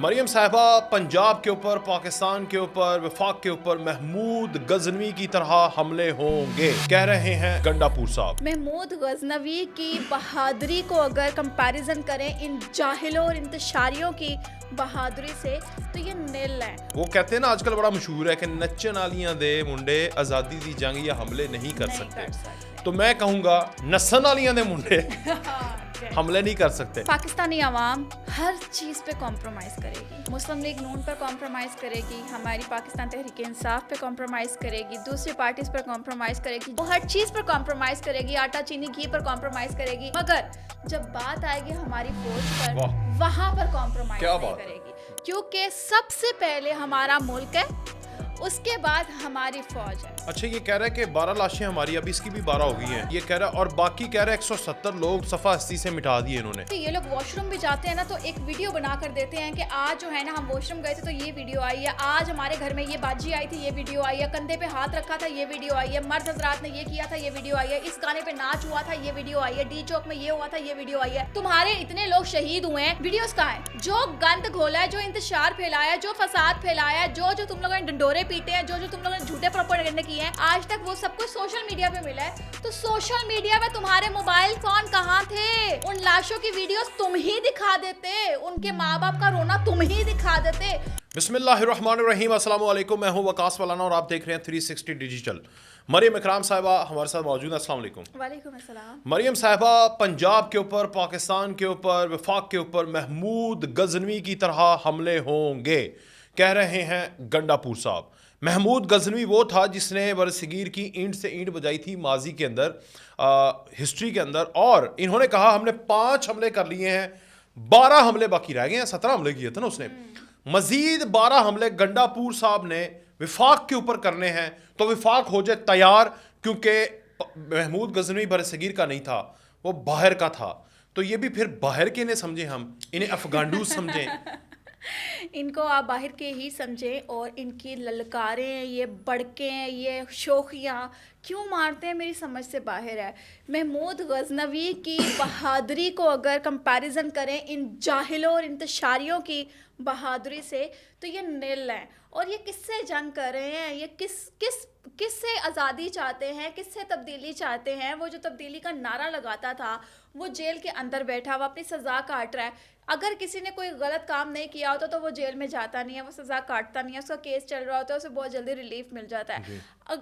مریم صاحبہ پنجاب کے اوپر، پاکستان کے اوپر، وفاق کے اوپر محمود غزنوی کی طرح حملے ہوں گے، کہہ رہے ہیں گنڈا پور صاحب۔ محمود غزنوی کی بہادری کو اگر کمپیریزن کریں ان جاہلوں اور انتشاریوں کی بہادری سے تو یہ نیل ہے۔ وہ کہتے ہیں نا آج کل بڑا مشہور ہے کہ نچن والیاں دے منڈے آزادی دی جنگ یا حملے نہیں کر سکتے، تو میں کہوں گا نسن والیاں دے منڈے حملے نہیں کر سکتے۔ پاکستانی عوام ہر چیز پہ کمپرومائز کرے گی، مسلم لیگ نون پر کمپرومائز کرے گی، ہماری پاکستان تحریک انصاف پہ کمپرومائز کرے گی، دوسری پارٹیز پر کمپرومائز کرے گی، وہ ہر چیز پر کمپرومائز کرے گی، آٹا چینی گھی پر کمپرومائز کرے گی، مگر جب بات آئے گی ہماری فوج پر وہاں پر کمپرومائز نہیں کرے گی، کیونکہ سب سے پہلے ہمارا ملک ہے، اس کے بعد ہماری فوج ہے۔ اچھا یہ کہہ رہا ہے کہ 12 لاشیں ہماری، اب اس کی بھی 12 ہو گئی ہیں، یہ کہہ رہا ہے، اور باقی کہہ رہا ہے 170 لوگ صفحہ ہستی سے مٹا دیے انہوں نے۔ یہ لوگ واش روم بھی جاتے ہیں نا تو ایک ویڈیو بنا کر دیتے ہیں کہ آج جو ہے نا ہم واش روم گئے تھے تو یہ ویڈیو آئی ہے، آج ہمارے گھر میں یہ باجی آئی تھی یہ ویڈیو آئی ہے، کندھے پہ ہاتھ رکھا تھا یہ ویڈیو آئی ہے، مرد حضرات نے یہ کیا تھا یہ ویڈیو آئی ہے، اس گانے پہ ناچ ہوا تھا یہ ویڈیو آئی ہے، ڈی چوک میں یہ ہوا تھا یہ ویڈیو آئی ہے۔ تمہارے اتنے لوگ شہید ہوئے ہیں، ویڈیوز کہاں ہیں؟ جو گند گھولا ہے، جو انتشار پھیلایا ہے، جو فساد پھیلایا ہے، جو تم لوگوں نے ڈنڈورے پیٹے ہیں، جو تم لوگوں نے جھوٹے پروپیگنڈے کیے ہیں، آج تک وہ سب کچھ سوشل میڈیا پہ ملا ہے۔ تو سوشل میڈیا پہ تمہارے موبائل فون کہاں تھے؟ ان لاشوں کی ویڈیوز تم ہی دکھا دیتے، ان کے ماں باپ کا رونا تم ہی دکھا دیتے۔ بسم اللہ الرحمن الرحیم، السلام علیکم، میں ہوں وقاص مولانا اور آپ دیکھ رہے ہیں 360 ڈیجیٹل۔ مریم اکرام صاحبہ ہمارے ساتھ موجود ہیں، السلام علیکم۔ وعلیکم السلام۔ مریم صاحبہ پنجاب کے اوپر، پاکستان کے اوپر، وفاق کے اوپر محمود غزنوی کی طرح حملے ہوں گے، کہہ رہے ہیں گنڈا پور صاحب۔ محمود غزنوی وہ تھا جس نے برصغیر کی اینٹ سے اینٹ بجائی تھی ماضی کے اندر، ہسٹری کے اندر، اور انہوں نے کہا ہم نے 5 حملے کر لیے ہیں، 12 حملے باقی رہ گئے ہیں، 17 حملے کیے تھے نا اس نے، مزید 12 حملے گنڈا پور صاحب نے وفاق کے اوپر کرنے ہیں، تو وفاق ہو جائے تیار، کیونکہ محمود غزنوی برصغیر کا نہیں تھا، وہ باہر کا تھا، تو یہ بھی پھر باہر کے نے سمجھیں، ہم انہیں افغانڈوز سمجھیں، ان کو آپ باہر کے ہی سمجھیں، اور ان کی للکاریں، یہ بڑکیں، یہ شوخیاں کیوں مارتے ہیں میری سمجھ سے باہر ہے۔ محمود غزنوی کی بہادری کو اگر کمپیریزن کریں ان جاہلوں اور انتشاریوں کی بہادری سے تو یہ نیل ہے، اور یہ کس سے جنگ کر رہے ہیں، یہ کس سے آزادی چاہتے ہیں، کس سے تبدیلی چاہتے ہیں۔ وہ جو تبدیلی کا نعرہ لگاتا تھا وہ جیل کے اندر بیٹھا، وہ اپنی سزا کاٹ رہا ہے۔ اگر کسی نے کوئی غلط کام نہیں کیا ہوتا تو وہ جیل میں جاتا نہیں ہے، وہ سزا کاٹتا نہیں ہے، اس کا کیس چل رہا ہوتا ہے، اسے بہت جلدی ریلیف مل جاتا ہے۔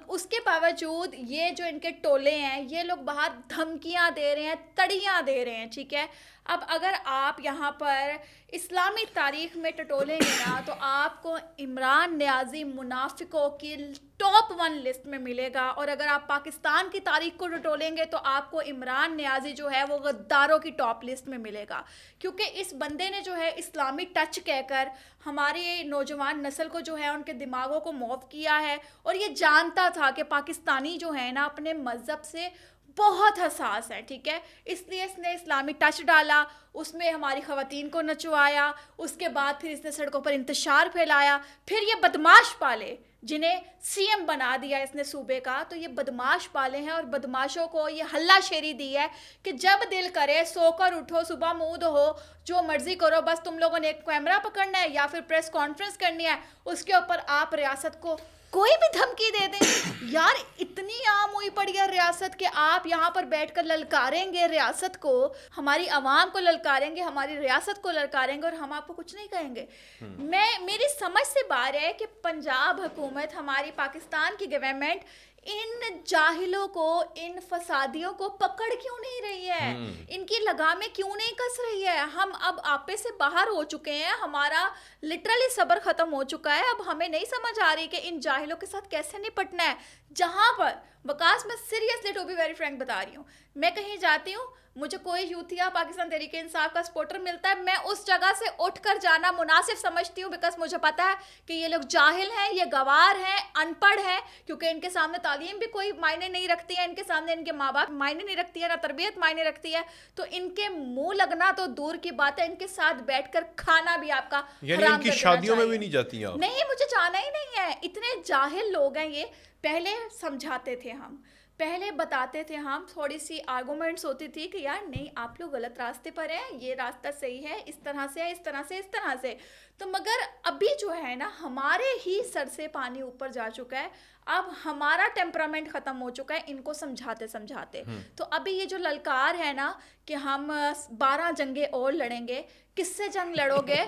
اس کے باوجود یہ جو ان کے ٹولے ہیں یہ لوگ باہر دھمکیاں دے رہے ہیں، تڑیاں دے رہے ہیں، ٹھیک ہے۔ اب اگر آپ یہاں پر اسلامی تاریخ میں ٹٹولیں گے نا تو آپ کو عمران نیازی منافقوں کی ٹاپ 1 لسٹ میں ملے گا، اور اگر آپ پاکستان کی تاریخ کو ٹٹولیں گے تو آپ کو عمران نیازی جو ہے وہ غداروں کی ٹاپ لسٹ میں ملے گا، کیونکہ اس بندے نے جو ہے اسلامی ٹچ کہہ کر ہماری نوجوان نسل کو جو ہے ان کے دماغوں کو موف کیا ہے، اور یہ جانتا تھا کہ پاکستانی جو ہے نا اپنے مذہب سے بہت حساس ہے، ٹھیک ہے، اس لیے اس نے اسلامی ٹچ ڈالا، اس میں ہماری خواتین کو نچوایا، اس کے بعد پھر اس نے سڑکوں پر انتشار پھیلایا، پھر یہ بدماش پالے جنہیں سی ایم بنا دیا اس نے صوبے کا، تو یہ بدماش پالے ہیں، اور بدماشوں کو یہ ہلا شیری دی ہے کہ جب دل کرے سو کر اٹھو، صبح منہ دھو، جو مرضی کرو، بس تم لوگوں نے ایک کیمرہ پکڑنا ہے یا پھر پریس کانفرنس کرنی ہے، اس کے اوپر آپ ریاست کو کوئی بھی دھمکی دے دیں۔ یار اتنی عام ہوئی پڑی ہے ریاست کہ آپ یہاں پر بیٹھ کر للکاریں گے ریاست کو، ہماری عوام کو للکاریں گے، ہماری ریاست کو للکاریں گے، اور ہم آپ کو کچھ نہیں کہیں گے۔ میری سمجھ سے باہر ہے کہ پنجاب حکومت، ہماری پاکستان کی گورنمنٹ ان جاہلوں کو، ان فسادیوں کو پکڑ کیوں نہیں رہی ہے، ان کی لگامیں کیوں نہیں کس رہی ہے۔ ہم اب آپے سے باہر ہو چکے ہیں، ہمارا لٹرلی صبر ختم ہو چکا ہے، اب ہمیں نہیں سمجھ آ رہی کہ ان جاہلوں کے ساتھ کیسے نپٹنا ہے۔ جہاں پر وقاص، میں seriously to be very frank بتا رہی ہوں، میں کہیں جاتی ہوں، مجھے کوئی یوتھیا پاکستان تحریک انصاف کا سپورٹر ملتا ہے، میں اس جگہ سے اٹھ کر جانا مناسب سمجھتی ہوں، بیکاز مجھے پتا ہے کہ یہ لوگ جاہل ہیں، یہ گوار ہیں، ان پڑھ ہیں، کیونکہ ان کے سامنے تعلیم بھی کوئی معنی نہیں رکھتی ہے، ان کے سامنے ان کے ماں باپ معنی نہیں رکھتی ہے، نہ تربیت معنی رکھتی ہے، تو ان کے منہ لگنا تو دور کی بات ہے، ان کے ساتھ بیٹھ کر کھانا بھی آپ کا یعنی ان کی شادیوں میں بھی نہیں جاتی آپ؟ نہیں، مجھے جانا ہی نہیں ہے، اتنے جاہل لوگ ہیں یہ۔ پہلے سمجھاتے تھے ہم، پہلے بتاتے تھے ہم, تھوڑی سی آرگومنٹس ہوتی تھی کہ یار نہیں آپ لوگ غلط راستے پر ہیں, یہ راستہ صحیح ہے, اس طرح سے ہے, اس طرح سے, اس طرح سے. تو مگر ابھی جو ہے نا ہمارے ہی سر سے پانی اوپر جا چکا ہے, اب ہمارا ٹیمپرامنٹ ختم ہو چکا ہے ان کو سمجھاتے سمجھاتے. تو ابھی یہ جو للکار ہے نا کہ ہم 12 جنگیں اور لڑیں گے, کس سے جنگ لڑو گے؟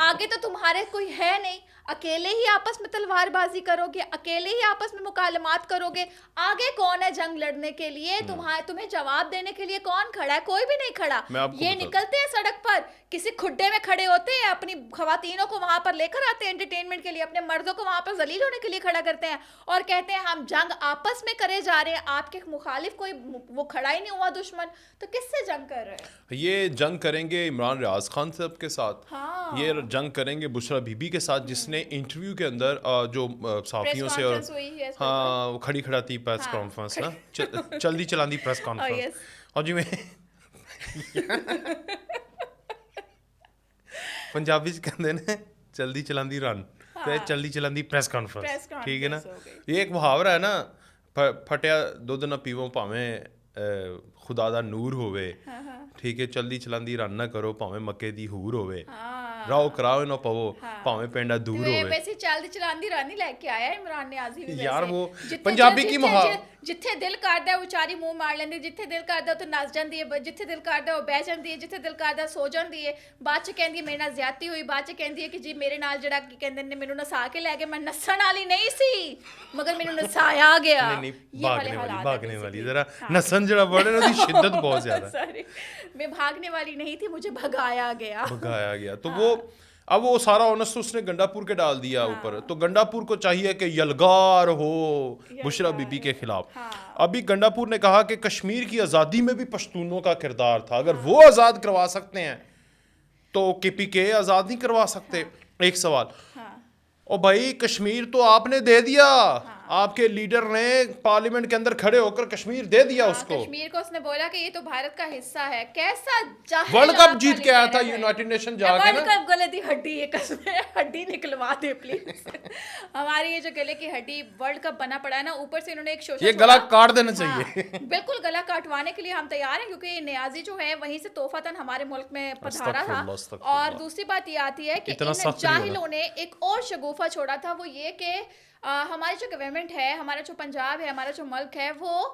آگے تو تمہارے کوئی ہے نہیں, اکیلے ہی آپس میں تلوار بازی کرو گے, اکیلے ہی آپس میں مکالمات کرو گے, آگے کون ہے جنگ لڑنے کے لیے؟ تمہیں جواب دینے کے لیے کون کھڑا ہے؟ کوئی بھی نہیں کھڑا. یہ نکلتے ہیں سڑک پر, کسی کھڈے میں کھڑے ہوتے ہیں, اپنی خواتینوں کو وہاں پر لے کر آتے ہیں انٹرٹینمنٹ کے لیے, اپنے مردوں کو وہاں پر ذلیل ہونے کے لیے کھڑا کرتے ہیں, اور کہتے ہیں ہم جنگ آپس میں کرے جا رہے ہیں. آپ کے مخالف کوئی وہ کھڑا ہی نہیں ہوا دشمن, تو کس سے جنگ کر رہے ہیں؟ یہ جنگ کریں گے عمران ریاض خان صاحب کے ساتھ, یہ جنگ کریں گے بشرا بی بی کے ساتھ, جس نے انٹرویو کے اندر جو صحافیوں سے, اور ہاں وہ کھڑی کھڑاتی پریس کانفرنس نا, چلدی چلاندی پریس کانفرنس, اور جی میں پنجابی چ کہندے نے چلدی چلاندی رن, تے چلدی چلاندی پریس کانفرنس, ٹھیک ہے نا. یہ ایک محاورہ ہے نا, پھٹیا دودھ نہ پیو پاویں خدا دا نور ہوئے, ٹھیک ہے, چلدی چلاندی رن نہ کرو پاویں مکے دی حور ہوئے, راؤ کراؤ نہ پو پاویں پینڈا دور ہوئے. ویسے چلدی چلاندی رن ہی لے کے آیا عمران نیازی بھی. یار وہ پنجابی کی جتھے دل کردا ہے بیچاری منہ مار لیندی, جتھے دل کردا تو نس جاندی ہے, جتھے دل کردا وہ بہ جاندی ہے, جتھے دل کردا سو جاندی ہے. بعد چ کہندی ہے میرے نال زیادتی ہوئی, بعد چ کہندی ہے کہ جی میرے نال جڑا کی کہندے نے مینوں نسا کے لے گئے, میں نسن والی نہیں سی مگر مینوں نسایا گیا. بھاگنے والی ذرا نسن جڑا ورڈ ہے, اس کی شدت بہت زیادہ ہے. میں بھاگنے والی نہیں تھی, مجھے بھگایا گیا. تو وہ اب وہ سارا اونس اس نے گنڈا پور کے ڈال دیا اوپر. تو گنڈا پور کو چاہیے کہ یلغار ہو بشرا بی بی کے خلاف. ابھی گنڈا پور نے کہا کہ کشمیر کی آزادی میں بھی پشتونوں کا کردار تھا, اگر وہ آزاد کروا سکتے ہیں تو کے پی کے آزاد نہیں کروا سکتے. ایک سوال, او بھائی کشمیر تو آپ نے دے دیا, آپ کے لیڈر نے پارلیمنٹ کے اندر کھڑے ہو کر کشمیر دے دیا اس کو. کشمیر کو اس نے بولا کہ یہ تو بھارت کا حصہ ہے. کیسا جاہل ورلڈ کپ جیت کے آیا تھا یونائٹڈ نیشن جا کے نا. ورلڈ کپ گلے دی ہڈی ہے, قسم ہڈی نکلوا دے پلیز. ہماری یہ جو گلے کی ہڈی ورلڈ کپ بنا پڑا ہے نا, اوپر سے انہوں نے ایک شوشہ, یہ گلا کاٹ دینا چاہیے. بالکل گلا کاٹوانے کے لیے ہم تیار ہیں, کیونکہ نیازی جو ہے وہیں سے توفتاً ہمارے ملک میں پدھارا تھا. اور دوسری بات یہ آتی ہے کہ ان جاہلوں نے ایک اور شگوفہ چھوڑا تھا, وہ یہ کہ ہماری جو گورنمنٹ ہے, ہمارا جو پنجاب ہے, ہمارا جو ملک ہے, وہ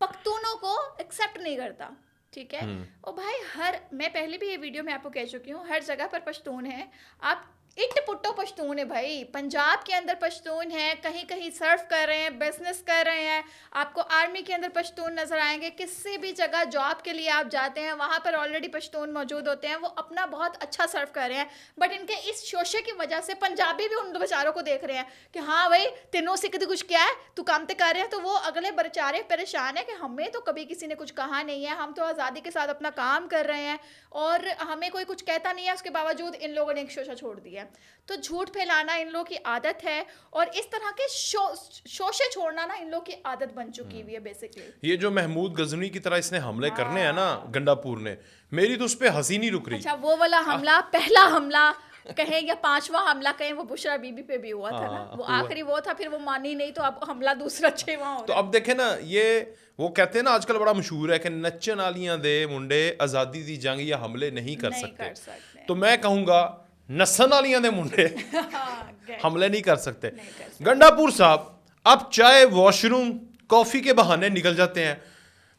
پختونوں کو ایکسیپٹ نہیں کرتا. ٹھیک ہے, اور بھائی میں پہلے بھی یہ ویڈیو میں آپ کو کہہ چکی ہوں, ہر جگہ پر پشتون ہیں. آپ اٹ پٹو پشتون ہے بھائی, پنجاب کے اندر پشتون ہیں, کہیں کہیں سرف کر رہے ہیں, بزنس کر رہے ہیں. آپ کو آرمی کے اندر پشتون نظر آئیں گے, کسی بھی جگہ جاب کے لیے آپ جاتے ہیں وہاں پر آلریڈی پشتون موجود ہوتے ہیں, وہ اپنا بہت اچھا سرف کر رہے ہیں. بٹ ان کے اس شوشے کی وجہ سے پنجابی بھی ان بیچاروں کو دیکھ رہے ہیں کہ ہاں بھائی تینوں سے کدی کچھ کیا ہے, تو کام تے کر رہے ہیں. تو وہ اگلے بیچارے پریشان ہیں کہ ہمیں تو کبھی کسی نے کچھ کہا نہیں ہے, ہم تو آزادی کے ساتھ اپنا کام کر رہے ہیں اور ہمیں کوئی کچھ کہتا نہیں ہے. اس کے باوجود ان لوگوں نے ایک شوشہ چھوڑ دیا ہے. تو جھوٹ پھیلانا ان لوگوں کی عادت ہے, اور اس طرح کے شوشے چھوڑنا نا ان لوگوں کی عادت بن چکی ہوئی ہے بیسکلی. یہ جو محمود غزنوی کی طرح اس نے حملے کرنے ہیں نا گنڈا پور نے, میری تو اس پہ ہنسی نہیں رک رہی. اچھا وہ والا حملہ, پہلا حملہ کہیں یا 5واں حملہ کہیں, وہ بشرا بی بی پہ بھی ہوا تھا نا, وہ آخری وہ تھا, پھر وہ مانی نہیں تو اب حملہ دوسرا 6واں ہو. تو اب دیکھیں نا, یہ وہ کہتے ہیں نا آج کل بڑا مشہور ہے کہ نچن والیاں دے منڈے آزادی دی جنگ یا حملے نہیں کر سکتے. تو میں کہوں گا نسن والیاں دے منڈے حملے نہیں کر سکتے. گنڈا پور صاحب اب چائے واش روم کافی کے بہانے نکل جاتے ہیں.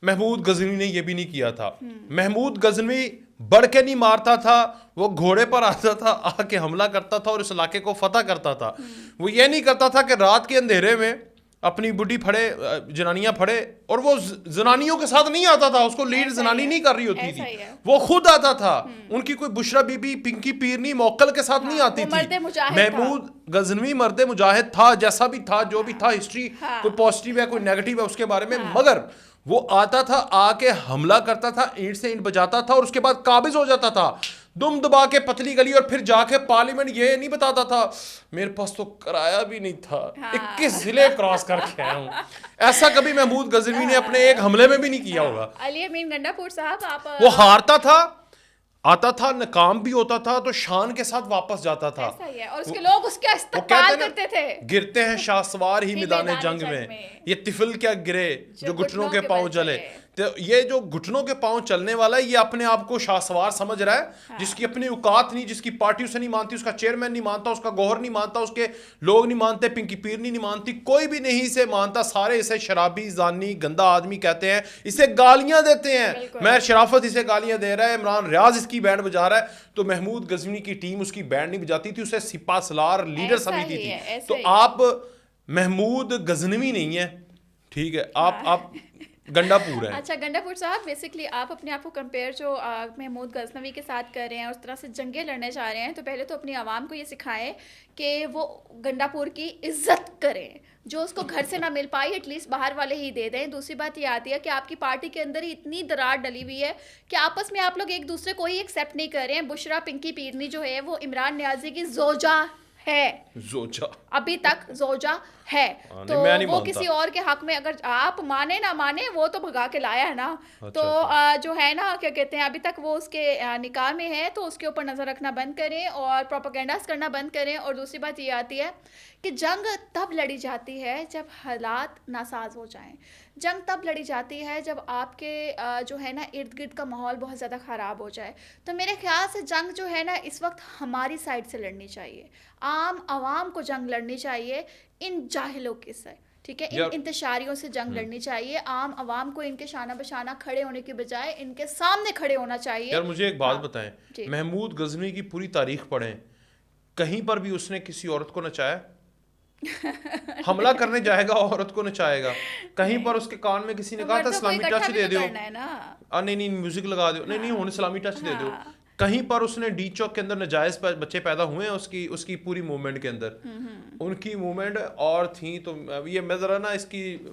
محمود غزنوی نے یہ بھی نہیں کیا تھا. محمود غزنوی بڑھ کے نہیں مارتا تھا, وہ گھوڑے پر آتا تھا, آ کے حملہ کرتا تھا اور اس علاقے کو فتح کرتا تھا. وہ یہ نہیں کرتا تھا کہ رات کے اندھیرے میں اپنی بڈھی پھڑے, جنانیاں پھڑے, اور وہ زنانیوں کے ساتھ نہیں آتا تھا, اس کو لیڈ زنانی نہیں کر رہی ہوتی تھی, وہ خود آتا تھا. ان کی کوئی بشرا بی بی, پنکی پیرنی, موکل کے ساتھ نہیں آتی تھی. محمود غزنوی مرد مجاہد تھا, جیسا بھی تھا, جو بھی تھا, ہسٹری کوئی پازیٹیو ہے کوئی نیگیٹو ہے اس کے بارے میں, مگر وہ آتا تھا, آ کے حملہ کرتا تھا, اینٹ سے اینٹ بجاتا تھا, اور اس کے بعد قابض ہو جاتا تھا دم دبا کے پتلی گلی, اور پھر جا کے پارلیمنٹ یہ نہیں بتاتا تھا میرے پاس تو کرایہ بھی نہیں تھا, 21 ضلع کراس کر کے آیا ہوں. ایسا کبھی محمود غزنوی نے اپنے ایک حملے میں بھی نہیں کیا ہوگا. علی امین گنڈا پور صاحب, آپ وہ ہارتا تھا, آتا تھا, ناکام بھی ہوتا تھا تو شان کے ساتھ واپس جاتا تھا. ایسا ہی ہے, اور اس کے لوگ اس کا وہ استقبال کہتے کرتے تھے. ہیں گرتے ہیں شاہ سوار ہی میدان جنگ میں, یہ طفل کیا گرے جو گھٹنوں کے پاؤں چلے. تو یہ جو گھٹنوں کے پاؤں چلنے والا ہے یہ اپنے آپ کو شاہ سوار سمجھ رہا ہے, جس کی اپنی اوقات نہیں, جس کی پارٹی اسے نہیں مانتی, اس کا چیئرمین نہیں مانتا, اس کا گوہر نہیں مانتا, اس کے لوگ نہیں مانتے, پنکی پیرنی نہیں مانتی, کوئی بھی نہیں اسے مانتا. سارے اسے شرابی, زانی, گندا آدمی کہتے ہیں, اسے گالیاں دیتے ہیں. مہر شرافت اسے گالیاں دے رہا ہے, عمران ریاض اس کی بینڈ بجا رہا ہے. تو محمود غزنوی کی ٹیم اس کی بینڈ نہیں بجاتی تھی, اسے سپاہ سالار لیڈر سمجھتی تھی. تو آپ محمود غزنوی نہیں ہیں, ٹھیک ہے, آپ گنڈا پور ہیں. اچھا گنڈا پور صاحب, بیسکلی آپ اپنے آپ کو کمپیئر جو محمود غزنوی کے ساتھ کر رہے ہیں, اس طرح سے جنگیں لڑنے چاہ رہے ہیں, تو پہلے تو اپنی عوام کو یہ سکھائیں کہ وہ گنڈا پور کی عزت کریں. جو اس کو گھر سے نہ مل پائی ایٹ لیسٹ باہر والے ہی دے دیں. دوسری بات یہ آتی ہے کہ آپ کی پارٹی کے اندر ہی اتنی درار ڈلی ہوئی ہے کہ آپس میں آپ لوگ ایک دوسرے کو ہی ایکسیپٹ نہیں کر رہے ہیں. بشرا پنکی پیرنی جو ہے وہ عمران نیازی کی زوجہ ہے, زوجہ ابھی تک زوجہ ہے, تو وہ کسی اور کے حق میں اگر آپ مانے نہ مانے وہ تو بھگا کے لایا ہے نا. تو جو ہے نا کیا کہتے ہیں, ابھی تک وہ اس کے نکاح میں ہے, تو اس کے اوپر نظر رکھنا بند کریں اور پروپیگنڈاز کرنا بند کریں. اور دوسری بات یہ آتی ہے کہ جنگ تب لڑی جاتی ہے جب حالات ناساز ہو جائیں. جنگ تب لڑی جاتی ہے جب آپ کے جو ہے نا ارد گرد کا ماحول بہت زیادہ خراب ہو جائے. تو میرے خیال سے جنگ جو ہے نا اس وقت ہماری سائڈ سے لڑنی چاہیے, عام عوام کو جنگ لڑنی چاہیے ان جاہلوں کے سے, ٹھیک ہے, ان انتشاریوں سے جنگ لڑنی چاہیے. عام عوام کو ان کے شانہ بشانہ کھڑے ہونے کی بجائے ان کے سامنے کھڑے ہونا چاہیے. یار مجھے ایک بات بتائیں, محمود غزنوی کی پوری تاریخ پڑھیں, کہیں پر بھی اس نے کسی عورت کو نچایا؟ حملہ کرنے جائے گا عورت کو نچائے گا. کہیں پر اس کے کان میں کسی نے کہا تھا اسلامی ٹچ دے دو, نہیں میوزک لگا دو, نہیں ہوں اسلامی ٹچ دے دو. کہیں پر اس نے ڈی چوک کے اندر ناجائز بچے پیدا ہوئے ہیں اس کی پوری موومنٹ کے اندر, ان کی موومنٹ اور تھیں. تو یہ میں ذرا نا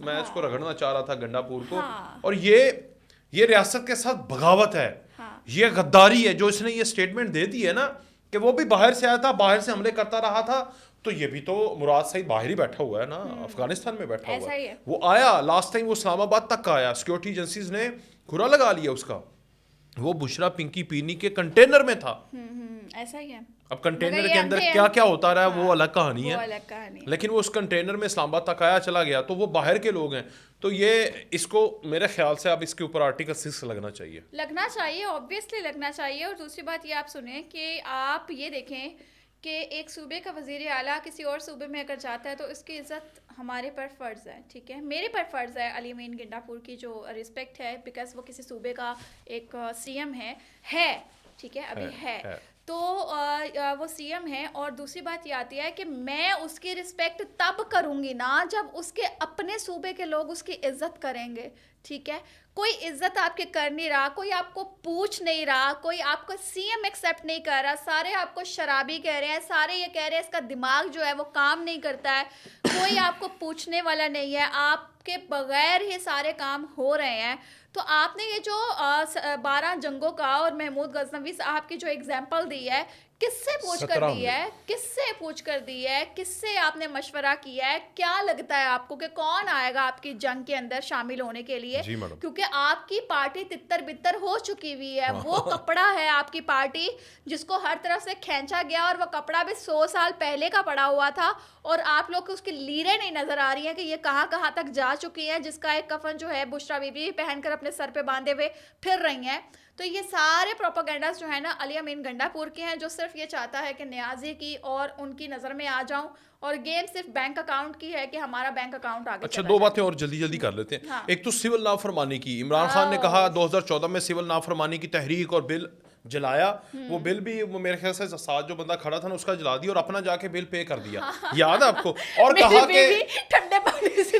میں اس کو رگڑنا چاہ رہا تھا گنڈا پور کو. اور یہ ریاست کے ساتھ بغاوت ہے, یہ غداری ہے جو اس نے یہ سٹیٹمنٹ دے دی ہے نا کہ وہ بھی باہر سے آیا تھا, باہر سے حملے کرتا رہا تھا. تو یہ بھی تو مراد سعید باہر ہی بیٹھا ہوا ہے نا, افغانستان میں بیٹھا ہوا ہے. وہ آیا لاسٹ ٹائم, وہ اسلام آباد تک آیا, سیکورٹی ایجنسیز نے کھرا لگا لیا اس کا. وہ بشرا پنکی پیرنی کے کنٹینر میں تھا. ایسا ہی ہے. اب کنٹینر کے اندر کیا کیا ہوتا رہا ہے وہ الگ کہانی ہے, لیکن وہ اس کنٹینر میں اسلام آباد تک آیا چلا گیا. تو وہ باہر کے لوگ ہیں. تو یہ اس کو میرے خیال سے اب اس کے اوپر آرٹیکل 6 لگنا چاہیے, اوبویسلی لگنا چاہیے. اور دوسری بات یہ آپ سنیں کہ آپ یہ دیکھیں کہ ایک صوبے کا وزیر اعلیٰ کسی اور صوبے میں اگر جاتا ہے تو اس کی عزت ہمارے پر فرض ہے, ٹھیک ہے, میرے پر فرض ہے علی امین گنڈا پور کی جو رسپیکٹ ہے, بیکاز وہ کسی صوبے کا ایک سی ایم ہے, ٹھیک ہے, ابھی ہے, تو وہ سی ایم ہے. اور دوسری بات یہ آتی ہے کہ میں اس کی رسپیکٹ تب کروں گی نا جب اس کے اپنے صوبے کے لوگ اس کی عزت کریں گے, ٹھیک ہے. کوئی عزت آپ کے کر نہیں رہا, کوئی آپ کو پوچھ نہیں رہا, کوئی آپ کو سی ایم ایکسیپٹ نہیں کر رہا, سارے آپ کو شرابی کہہ رہے ہیں, سارے یہ کہہ رہے ہیں اس کا دماغ جو ہے وہ کام نہیں کرتا ہے, کوئی آپ کو پوچھنے والا نہیں ہے, آپ کے بغیر ہی سارے کام ہو رہے ہیں. تو آپ نے یہ جو 12 جنگوں کا اور محمود غزنوی صاحب کی جو اگزامپل دی ہے, کس سے پوچھ کر دی ہے, کس سے پوچھ کر دی ہے, کس سے آپ نے مشورہ کیا ہے؟ کیا لگتا ہے آپ کو کہ کون آئے گا آپ کی جنگ کے اندر شامل ہونے کے لیے؟ کیونکہ آپ کی پارٹی تتر بتر ہو چکی ہوئی ہے. وہ کپڑا ہے آپ کی پارٹی جس کو ہر طرف سے کھینچا گیا, اور وہ کپڑا بھی 100 سال پہلے کا پڑا ہوا تھا, اور آپ لوگ کو اس کی لیریں نہیں نظر آ رہی ہیں کہ یہ کہاں کہاں تک جا چکی ہیں, جس کا ایک کفن جو ہے بشرا بی بی پہن کر اپنے سر پہ باندھے ہوئے پھر رہی ہیں. تو یہ سارے پروپیگنڈاز جو ہے نا علی امین گنڈا پور کے ہیں, جو صرف یہ چاہتا ہے کہ نیازی کی اور ان کی نظر میں آ جاؤں, اور گیم صرف بینک اکاؤنٹ کی ہے کہ ہمارا بینک اکاؤنٹ آگے. اچھا, 2 باتیں اور جلدی کر لیتے ہیں. ایک تو سول نافرمانی کی, عمران خان نے کہا 2014 میں سول نافرمانی کی تحریک اور بل جلایا. وہ بل بھی میرے خیال سے ساتھ جو بندہ کھڑا تھا نا اس کا جلا دیا, اور اپنا جا کے بل پے کر دیا, یاد ہے آپ کو, اور کہا کہ ٹھنڈے پانی سے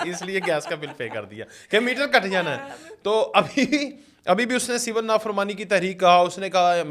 اس لیے گیس کا بل پے کر دیا کہ میٹر کٹ جانا ہے. تو ابھی بھی اس نے سول نافرمانی کی تحریک کہا. اس نے کہا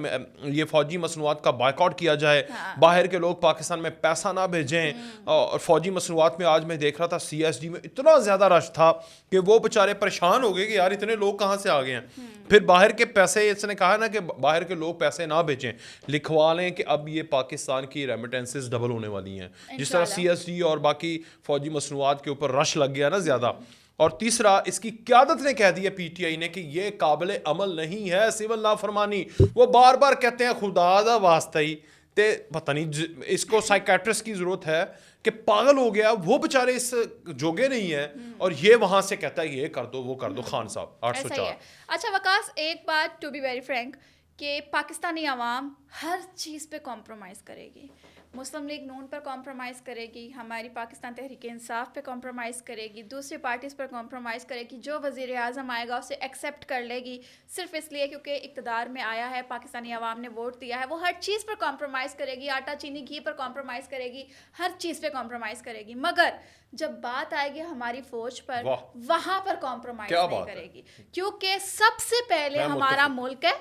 یہ فوجی مصنوعات کا بائیکاٹ کیا جائے, باہر کے لوگ پاکستان میں پیسہ نہ بھیجیں. اور فوجی مصنوعات میں آج میں دیکھ رہا تھا CSD میں اتنا زیادہ رش تھا کہ وہ بیچارے پریشان ہو گئے کہ یار اتنے لوگ کہاں سے آ گئے ہیں. پھر باہر کے پیسے, اس نے کہا نا کہ باہر کے لوگ پیسے نہ بھیجیں, لکھوا لیں کہ اب یہ پاکستان کی ریمیٹنسز ڈبل ہونے والی ہیں. جس طرح CSD اور باقی فوجی مصنوعات کے اوپر رش لگ گیا نا زیادہ, اور تیسرا اس کی قیادت نے کہہ دیا پی ٹی آئی نے کہ یہ قابل عمل نہیں ہے سول نافرمانی. وہ بار بار کہتے ہیں خدا دا واسطہ ہی تے پتہ نہیں اس کو سائیکیٹرسٹ کی ضرورت ہے کہ پاگل ہو گیا وہ بیچارے اس جوگے نہیں ہیں اور یہ وہاں سے کہتا ہے یہ کر دو وہ کر دو. خان صاحب 804. اچھا وقاص ایک بات ٹو بی ویری فرینک کہ پاکستانی عوام ہر چیز پہ کمپرومائز کرے گی. مسلم لیگ نون پر کمپرومائز کرے گی, ہماری پاکستان تحریک انصاف پہ کمپرومائز کرے گی, دوسری پارٹیز پر کمپرومائز کرے گی, جو وزیر اعظم آئے گا اسے ایکسیپٹ کر لے گی صرف اس لیے کیونکہ اقتدار میں آیا ہے, پاکستانی عوام نے ووٹ دیا ہے. وہ ہر چیز پر کمپرومائز کرے گی, آٹا چینی گھی پر کمپرومائز کرے گی, ہر چیز پہ کمپرومائز کرے گی, مگر جب بات آئے گی ہماری فوج پر وہاں پر کمپرومائز نہیں کرے گی, کیونکہ سب سے پہلے ہمارا ملک ہے,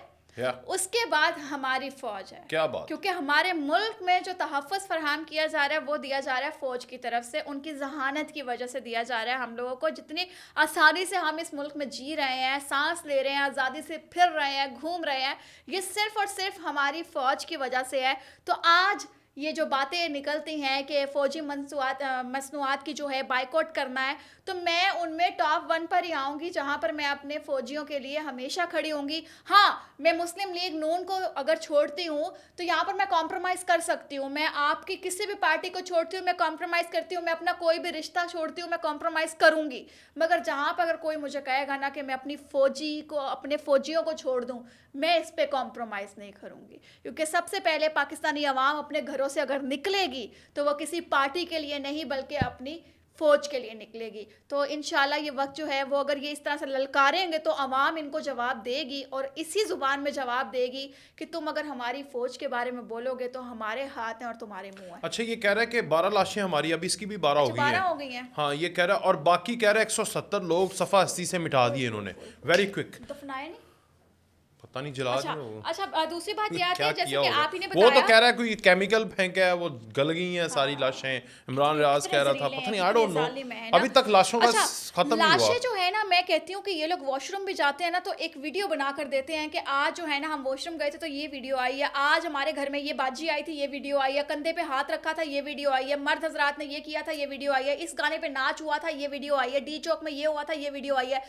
اس کے بعد ہماری فوج ہے. کیا بات, کیونکہ ہمارے ملک میں جو تحفظ فراہم کیا جا رہا ہے وہ دیا جا رہا ہے فوج کی طرف سے, ان کی ذہانت کی وجہ سے دیا جا رہا ہے ہم لوگوں کو. جتنی آسانی سے ہم اس ملک میں جی رہے ہیں, سانس لے رہے ہیں, آزادی سے پھر رہے ہیں, گھوم رہے ہیں, یہ صرف اور صرف ہماری فوج کی وجہ سے ہے. تو آج یہ جو باتیں نکلتی ہیں کہ فوجی مصنوعات کی جو ہے بائیکاٹ کرنا ہے, تو میں ان میں ٹاپ 1 پر ہی آؤں گی جہاں پر میں اپنے فوجیوں کے لیے ہمیشہ کھڑی ہوں گی. ہاں میں مسلم لیگ نون کو اگر چھوڑتی ہوں تو یہاں پر میں کمپرومائز کر سکتی ہوں, میں آپ کی کسی بھی پارٹی کو چھوڑتی ہوں میں کمپرومائز کرتی ہوں, میں اپنا کوئی بھی رشتہ چھوڑتی ہوں میں کمپرومائز کروں گی, مگر جہاں پر اگر کوئی مجھے کہے گا نا کہ میں اپنی اپنے فوجیوں کو چھوڑ دوں, میں اس پہ کمپرومائز نہیں کروں گی. کیونکہ سب سے پہلے پاکستانی عوام اپنے گھروں سے اگر نکلے گی تو وہ کسی پارٹی کے لیے نہیں بلکہ اپنی فوج کے لیے نکلے گی. تو انشاءاللہ یہ وقت جو ہے وہ اگر یہ اس طرح سے للکاریں گے تو عوام ان کو جواب دے گی, اور اسی زبان میں جواب دے گی کہ تم اگر ہماری فوج کے بارے میں بولو گے تو ہمارے ہاتھ ہیں اور تمہارے منہ ہیں. اچھا یہ کہہ رہا ہے کہ 12 لاشیں ہماری, اب اس کی بھی 12 ہو گئی ہیں. ہاں یہ کہہ رہا ہے, اور باقی کہہ رہا ہے 170 لوگ صفحہ ہستی سے مٹا دیے انہوں نے, ویری کوئک. دفنائے نہیں, پتہ نہیں جلا دیا. اچھا دوسری بات یہ آتی ہے جیسے کہ آپ ہی نے بتایا, وہ تو کہہ رہا ہے کوئی کیمیکل پھینکا ہے وہ گل گئی ہیں ساری لاشیں. عمران ریاض کہہ رہا تھا, پتہ نہیں آئی ڈونٹ نو, ابھی تک لاشوں کا ختم نہیں ہوا. لاشیں جو ہے نا, میں کہتی ہوں کہ یہ لوگ واش روم بھی جاتے ہیں نا تو ایک ویڈیو بنا کر دیتے ہیں کہ آج جو ہے نا ہم واش روم گئے تھے تو یہ ویڈیو آئی ہے, آج ہمارے گھر میں یہ باجی آئی تھی یہ ویڈیو آئی ہے, کندھے پہ ہاتھ رکھا تھا یہ ویڈیو آئی ہے, مرد حضرات نے یہ کیا تھا یہ ویڈیو آئی ہے, اس گانے پہ ناچ ہوا تھا یہ ویڈیو آئی ہے, ڈی چوک میں یہ ہوا تھا یہ ویڈیو آئی ہے.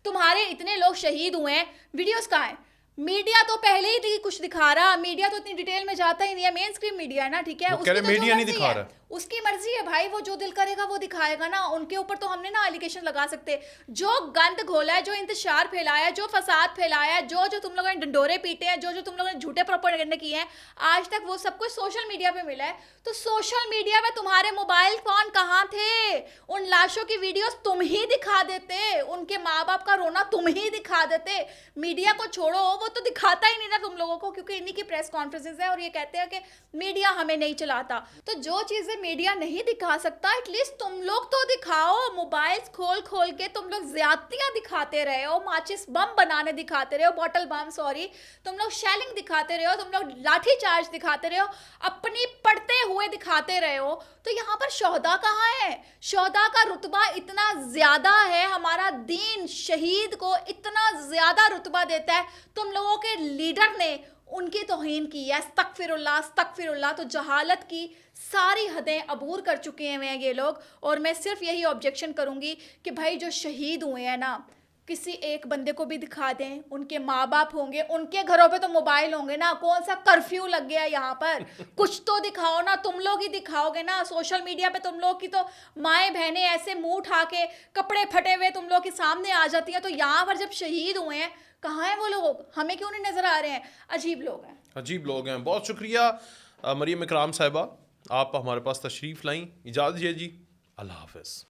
تمہارے اتنے لوگ شہید ہوئے ہیں, ویڈیوز کہاں ہیں؟ میڈیا تو پہلے ہی کچھ دکھا رہا, میڈیا تو اتنی ڈیٹیل میں جاتا ہی نہیں ہے, مین اسٹریم میڈیا ہے نا, ٹھیک ہے, اس کی مرضی ہے بھائی, وہ جو دل کرے گا وہ دکھائے گا نا. ان کے اوپر تو ہم نے نا الیگیشن لگا سکتے, جو گند گھولا ہے, جو انتشار پھیلایا ہے, جو فساد پھیلایا ہے, جو تم لوگوں نے ڈنڈورے پیٹے ہیں, جو تم لوگوں نے جھوٹے پروپیگنڈے کیے ہیں, آج تک وہ سب کچھ سوشل میڈیا پہ ملا ہے. تو سوشل میڈیا پہ تمہارے موبائل فون کہاں تھے؟ ان لاشوں کی ویڈیوز تم ہی دکھا دیتے, ان کے ماں باپ کا رونا تم ہی دکھا دیتے. میڈیا کو چھوڑو, وہ تو دکھاتا ہی نہیں نا تم لوگوں کو, کیونکہ انہی کی پریس کانفرنسز ہیں اور یہ کہتے ہیں کہ میڈیا ہمیں نہیں چلاتا. تو جو چیزیں میڈیا نہیں دکھا سکتا ایٹ لیسٹ تم لوگ تو دکھاؤ. موبائل کھول کے تم لوگ زیادتیاں دکھاتے رہے ہو, ماچس بم بنانے دکھاتے رہے ہو, بوٹل بم سوری, تم لوگ شیلنگ دکھاتے رہے ہو, تم لوگ لاٹھی چارج دکھاتے رہے ہو, اپنی پڑھتے ہوئے دکھاتے رہے ہو. تو یہاں پر شہداء کہاں ہے؟ شہداء کا رتبہ اتنا زیادہ ہے, ہمارا دین شہید کو اتنا زیادہ رتبہ دیتا ہے, تم لوگوں کے لیڈر نے ان کی توہین کی ہے. استغفر اللہ استغفر اللہ. تو جہالت کی ساری حدیں عبور کر چکے ہیں یہ لوگ, اور میں صرف یہی آبجیکشن کروں گی کہ بھائی جو شہید ہوئے ہیں نا, کسی ایک بندے کو بھی دکھا دیں, ان کے ماں باپ ہوں گے, ان کے گھروں پہ تو موبائل ہوں گے نا, کون سا کرفیو لگ گیا یہاں پر, کچھ تو دکھاؤ نا, تم لوگ ہی دکھاؤ گے نا. سوشل میڈیا پہ تم لوگ کی تو مائیں بہنیں ایسے منہ اٹھا کے کپڑے پھٹے ہوئے تم لوگ کے سامنے آ جاتی ہیں, تو یہاں پر جب شہید ہوئے ہیں کہاں ہیں وہ لوگ؟ ہمیں کیوں نہیں نظر آ رہے ہیں؟ عجیب لوگ ہیں, عجیب لوگ ہیں. بہت شکریہ مریم اکرام صاحبہ, آپ ہمارے پاس تشریف لائیں. اجازت دیجیے جی, اللہ حافظ.